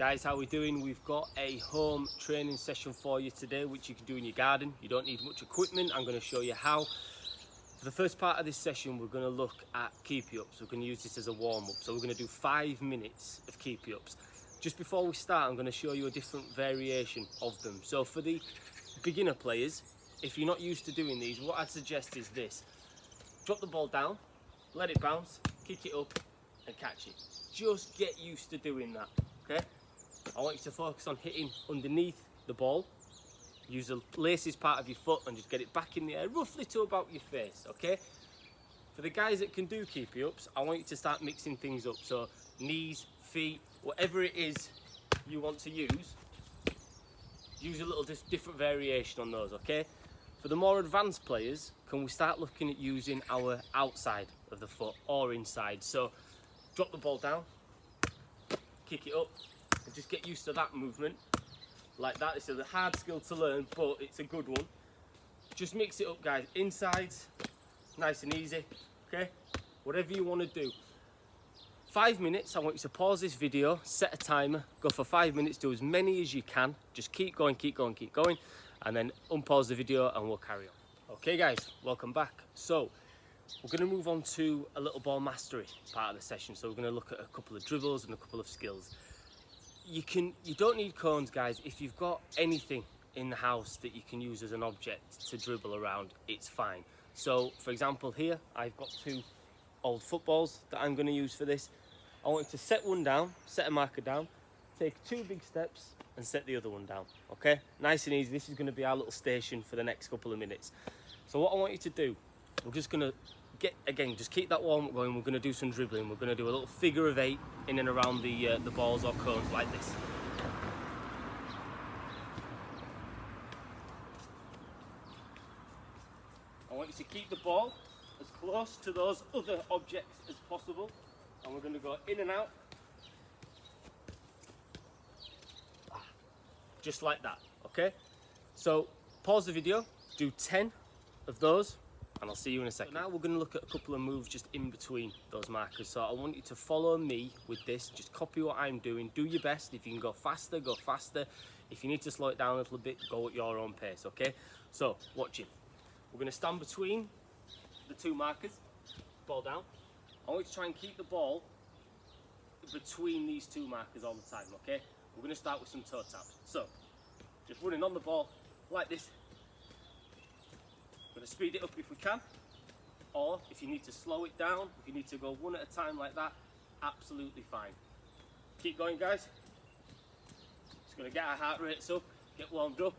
Guys, how we doing? We've got a home training session for you today, which you can do in your garden. You don't need much equipment. I'm going to show you how. For the first part of this session, we're going to look at keepy-ups. We're going to use this as a warm-up. So we're going to do 5 minutes of keepy-ups. Just before we start, I'm going to show you a different variation of them. So for the beginner players, if you're not used to doing these, what I'd suggest is this. Drop the ball down, let it bounce, kick it up and catch it. Just get used to doing that, okay? I want you to focus on hitting underneath the ball. Use the laces part of your foot and just get it back in the air, roughly to about your face, okay? For the guys that can do keepy-ups, I want you to start mixing things up. So knees, feet, whatever it is you want to use a little different variation on those, okay? For the more advanced players, can we start looking at using our outside of the foot or inside? So drop the ball down, kick it up, and just get used to that movement like that. It's a hard skill to learn, but it's a good one. Just mix it up, guys. Insides, nice and easy, okay? Whatever you want to do. 5 minutes, I want you to pause this video, set a timer, go for 5 minutes, do as many as you can. Just keep going, keep going, keep going, and then unpause the video and we'll carry on. Okay guys, welcome back. So we're going to move on to a little ball mastery part of the session. So we're going to look at a couple of dribbles and a couple of skills. You don't need cones, guys. If you've got anything in the house that you can use as an object to dribble around, it's fine. So for example here, I've got 2 old footballs that I'm going to use for this. I want you to set one down, set a marker down, take 2 big steps and set the other one down, okay? Nice and easy. This is going to be our little station for the next couple of minutes. So what I want you to do, we're just going to just keep that warm up going. We're going to do some dribbling. We're going to do a little figure of 8 in and around the balls or cones like this. I want you to keep the ball as close to those other objects as possible, and we're going to go in and out just like that, okay? So pause the video, do 10 of those, and I'll see you in a second. So now we're going to look at a couple of moves just in between those markers. So I want you to follow me with this. Just copy what I'm doing. Do your best. If you can go faster, go faster. If you need to slow it down a little bit, go at your own pace, okay? So, watch it. We're going to stand between the 2 markers. Ball down. I want you to try and keep the ball between these 2 markers all the time, okay? We're going to start with some toe taps. So, just running on the ball like this. We're going to speed it up if we can, or if you need to slow it down, if you need to go one at a time like that, absolutely fine. Keep going, guys. Just going to get our heart rates up, get warmed up.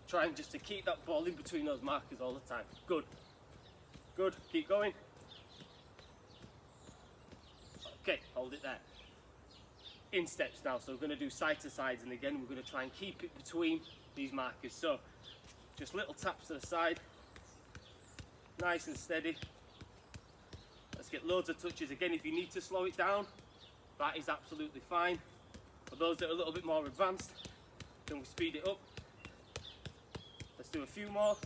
Trying just to keep that ball in between those markers all the time. Good. Good. Keep going. Okay, hold it there. In steps now, so we're going to do side to sides, and again we're going to try and keep it between these markers. So just little taps to the side, nice and steady. Let's get loads of touches. Again, if you need to slow it down, that is absolutely fine. For those that are a little bit more advanced, then we speed it up. Let's do a few more.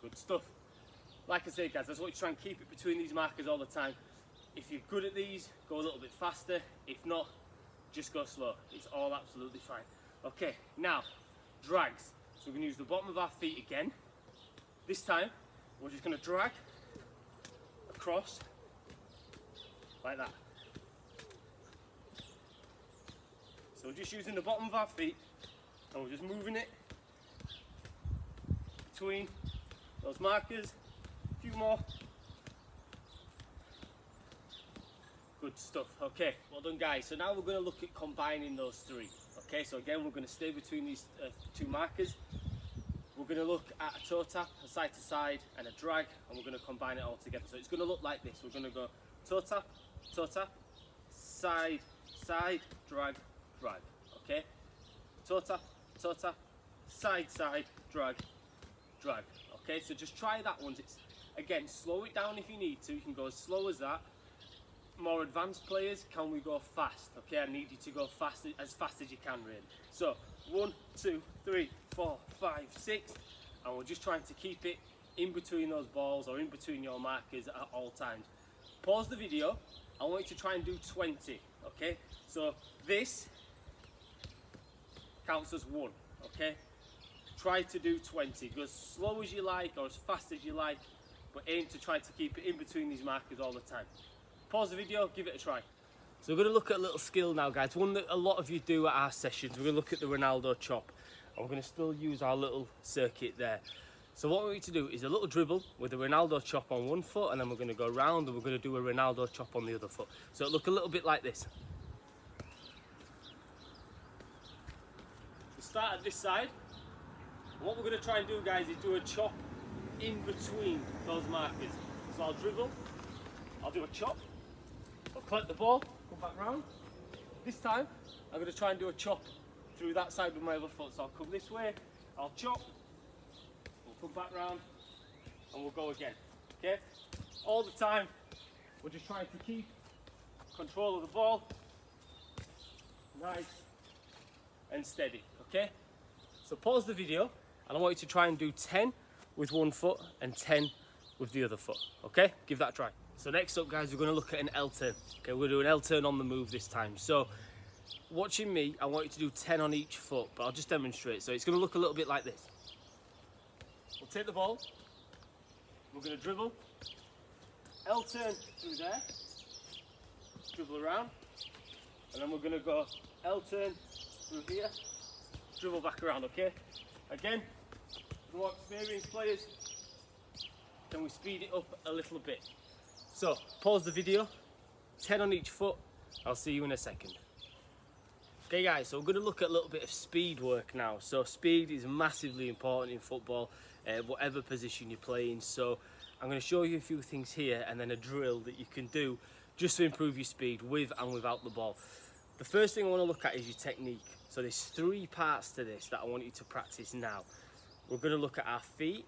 Good stuff. Like I say, guys, I just want you to try and keep it between these markers all the time. If you're good at these, go a little bit faster. If not, just go slow. It's all absolutely fine. Okay, now, drags. So we're going to use the bottom of our feet again. This time, we're just going to drag across like that. So we're just using the bottom of our feet and we're just moving it between those markers. A few more. Good stuff. Okay, well done, guys. So now we're going to look at combining those 3. Okay, so again we're going to stay between these 2 markers. We're going to look at a toe tap, a side to side and a drag, and we're going to combine it all together. So it's going to look like this. We're going to go toe tap, side, side, drag, drag. Okay, toe tap, side, side, drag, drag. Okay, so just try that one. It's, again, slow it down if you need to. You can go as slow as that. More advanced players, can we go fast? Okay, I need you to go fast as you can, really. So 1, 2, 3, 4, 5, 6, and we're just trying to keep it in between those balls or in between your markers at all times. pause the video. I want you to try and do 20, okay? So this counts as 1, okay? Try to do 20. Go as slow as you like or as fast as you like, but aim to try to keep it in between these markers all the time. Pause the video, give it a try. So we're going to look at a little skill now, guys. One that a lot of you do at our sessions. We're going to look at the Ronaldo chop. And we're going to still use our little circuit there. So what we need to do is a little dribble with a Ronaldo chop on one foot, and then we're going to go round and we're going to do a Ronaldo chop on the other foot. So it'll look a little bit like this. So start at this side. And what we're going to try and do, guys, is do a chop in between those markers. So I'll dribble, I'll do a chop, I'll collect the ball, come back round. This time, I'm going to try and do a chop through that side with my other foot. So I'll come this way, I'll chop, we'll come back round, and we'll go again. Okay? All the time, we're just trying to keep control of the ball, nice and steady. Okay? So pause the video, and I want you to try and do 10 with one foot and 10 with the other foot. Okay? Give that a try. So next up, guys, we're going to look at an L turn. Okay, we're going to do an L turn on the move this time. So watching me, I want you to do 10 on each foot, but I'll just demonstrate. So it's going to look a little bit like this. We'll take the ball, we're going to dribble, L turn through there, dribble around, and then we're going to go L turn through here, dribble back around, okay? Again, for more experienced players, then we speed it up a little bit. So, pause the video, 10 on each foot, I'll see you in a second. Okay guys, so we're going to look at a little bit of speed work now. So speed is massively important in football, whatever position you're playing. So I'm going to show you a few things here and then a drill that you can do just to improve your speed with and without the ball. The first thing I want to look at is your technique. So there's 3 parts to this that I want you to practice now. We're going to look at our feet,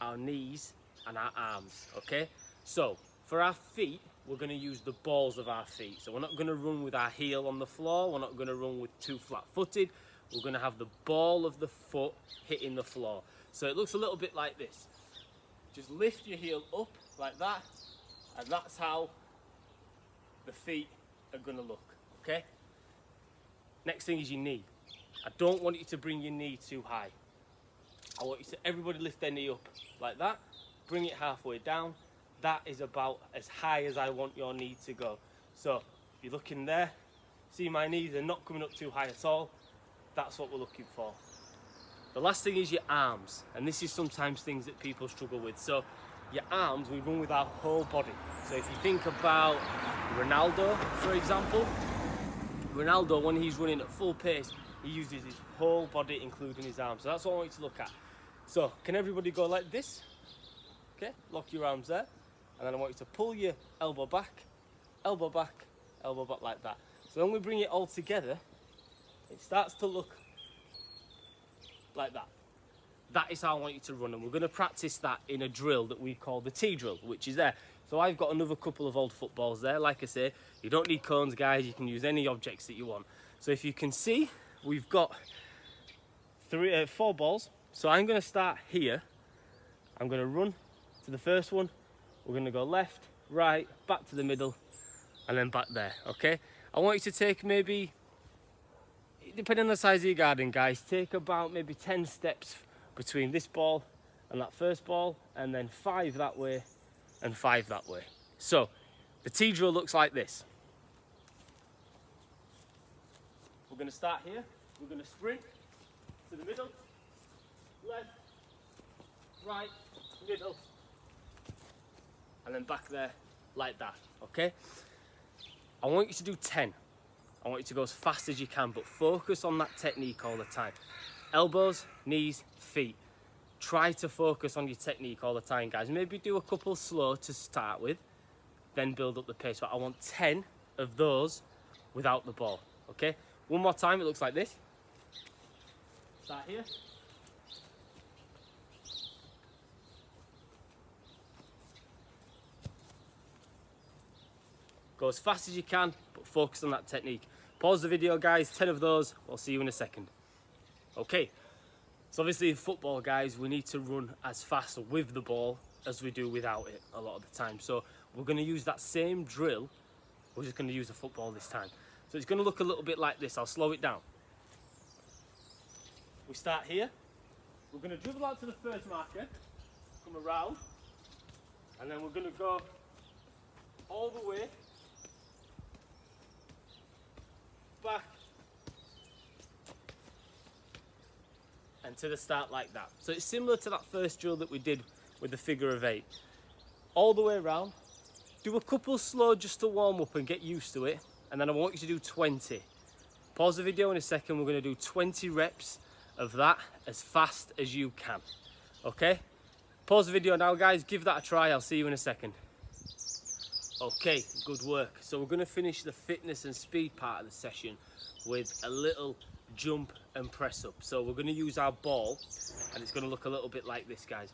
our knees and our arms, okay? So for our feet, we're going to use the balls of our feet. So we're not going to run with our heel on the floor. We're not going to run with 2 flat-footed. We're going to have the ball of the foot hitting the floor. So it looks a little bit like this. Just lift your heel up like that, and that's how the feet are going to look, okay? Next thing is your knee. I don't want you to bring your knee too high. I want you to, everybody lift their knee up like that, bring it halfway down. That is about as high as I want your knee to go. So if you're looking there, see my knees, they're not coming up too high at all. That's what we're looking for. The last thing is your arms, and this is sometimes things that people struggle with. So your arms, we run with our whole body. So if you think about Ronaldo, for example, Ronaldo, when he's running at full pace, he uses his whole body, including his arms. So that's what I want you to look at. So can everybody go like this? Okay, lock your arms there. And then I want you to pull your elbow back like that. So when we bring it all together, it starts to look like that. That is how I want you to run, and we're going to practice that in a drill that we call the T drill, which is there. So I've got another couple of old footballs there. Like I say, you don't need cones, guys. You can use any objects that you want. So if you can see, we've got 4 balls. So I'm going to start here. I'm going to run to the first one. We're going to go left, right, back to the middle, and then back there, okay? I want you to take maybe, depending on the size of your garden, guys, take about maybe 10 steps between this ball and that first ball, and then 5 that way and 5 that way. So the T drill looks like this. We're going to start here. We're going to sprint to the middle, left, right, middle, and then back there like that, okay? I want you to do 10. I want you to go as fast as you can, but focus on that technique all the time. Elbows, knees, feet. Try to focus on your technique all the time, guys. Maybe do a couple slow to start with, then build up the pace. But I want 10 of those without the ball, okay? One more time, it looks like this. Start here. Go as fast as you can, but focus on that technique. Pause the video, guys. 10 of those. I'll see you in a second. Okay. So obviously in football, guys, we need to run as fast with the ball as we do without it a lot of the time. So we're going to use that same drill. We're just going to use a football this time. So it's going to look a little bit like this. I'll slow it down. We start here. We're going to dribble out to the first marker, come around, and then we're going to go all the way back and to the start like that. So it's similar to that first drill that we did with the figure of 8. All the way around. Do a couple slow just to warm up and get used to it, and then I want you to do 20. Pause the video in a second. We're going to do 20 reps of that as fast as you can. Okay? Pause the video now, guys. Give that a try. I'll see you in a second. Okay, good work. So we're going to finish the fitness and speed part of the session with a little jump and press up. So we're going to use our ball, and it's going to look a little bit like this, guys.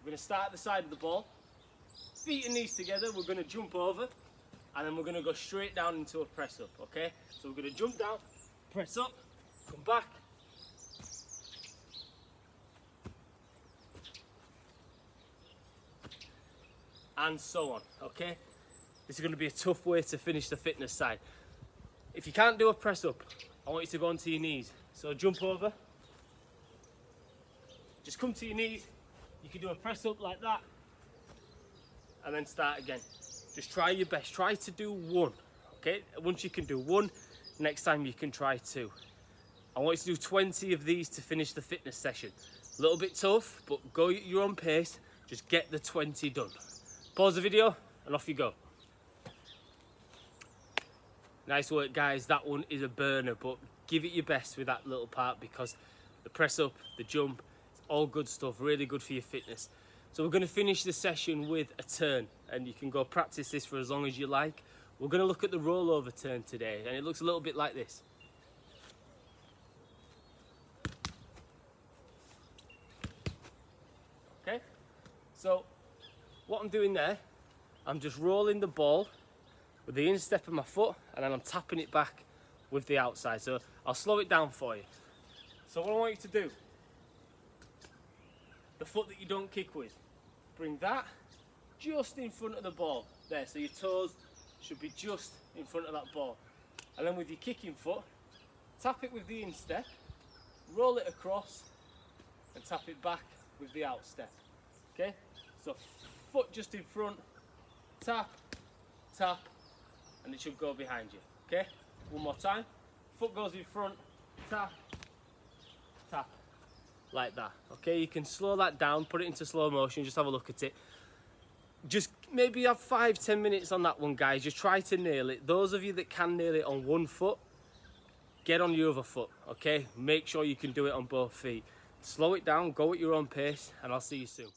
We're going to start at the side of the ball, feet and knees together. We're going to jump over, and then we're going to go straight down into a press up. Okay, so we're going to jump down, press up, come back, and so on. Okay, this is going to be a tough way to finish the fitness side. If you can't do a press up, I want you to go onto your knees. So jump over, just come to your knees. You can do a press up like that, and then start again. Just try your best. Try to do 1. Okay, once you can do 1, next time you can try 2. I want you to do 20 of these to finish the fitness session. A little bit tough, but go at your own pace. Just get the 20 done. Pause the video and off you go. Nice work, guys. That one is a burner, but give it your best with that little part, because the press up, the jump, it's all good stuff, really good for your fitness. So we're going to finish the session with a turn, and you can go practice this for as long as you like. We're going to look at the rollover turn today, and it looks a little bit like this. Okay, so what I'm doing there, I'm just rolling the ball with the instep of my foot, and then I'm tapping it back with the outside. So I'll slow it down for you. So what I want you to do, the foot that you don't kick with, bring that just in front of the ball there, so your toes should be just in front of that ball. And then with your kicking foot, tap it with the instep, roll it across, and tap it back with the outstep. Okay, so foot just in front, tap, tap, and it should go behind you. Okay, one more time. Foot goes in front, tap, tap, like that. Okay, you can slow that down, put it into slow motion, just have a look at it. Just maybe have 5-10 minutes on that one, guys. Just try to nail it. Those of you that can nail it on one foot, get on your other foot. Okay, make sure you can do it on both feet. Slow it down, go at your own pace, and I'll see you soon.